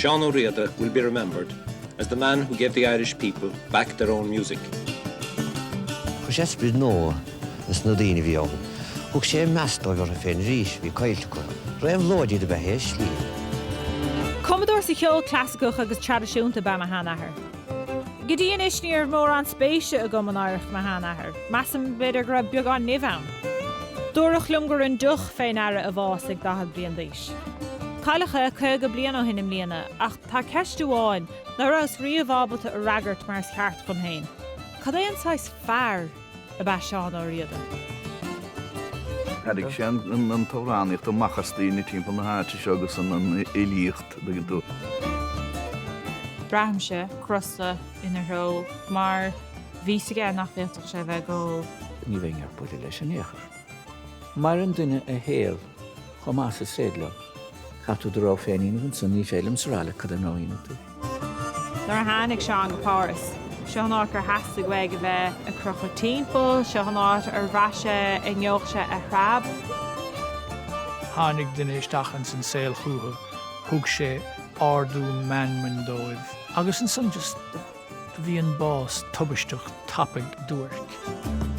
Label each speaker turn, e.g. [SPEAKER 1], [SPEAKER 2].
[SPEAKER 1] Sean O'Riordan will be remembered as the man who gave the Irish people back their own music.
[SPEAKER 2] Chesbrid nó is nó daoine bhí ann. Thug sé meastar gur a féin ríis bhí caiilte raibh lóidí de bheith slí.
[SPEAKER 3] Commodore sa cheol clásicach agus tradiisiúnta ba mahanahar. Gidíon isníor mór an spéise a go an áireach mahanahar. Massam beidir go raibh beagán nimham. Dúrach lumgur an duch féin ara a bhás ag dahad blian díis. Cailacha chuig go blian ó hinnim líana ach tá ceistúáin nar as riamhábalta a ragart mar cheart chun hain. Cad é anáis fearr a bheith Seán O'Riordan?
[SPEAKER 4] Hadig sé an tóráníocht ó machchastíí timp na háte segus an élíocht begin tú.
[SPEAKER 3] Brahamse, crusta ina ró, mar bhísaige nach bhéach sé bheith go.
[SPEAKER 5] Ní bhéingar buide leis an éair. Mar an duine a héal chum más a sédla. Chatú do rá féinine san ní félim srála cad an áine tú.
[SPEAKER 3] Nar hánig Seán go Páras. Seán áit gur heasta gweig a bheith a crucha timpeall, Seán áit ar bhreise a ngeochse a hrab.
[SPEAKER 6] Hánig duine isteachchan san saoil chuatha, thug sé ardú manman dóibh. Agus an san just bhí an bás tubaistech tapig dúirc.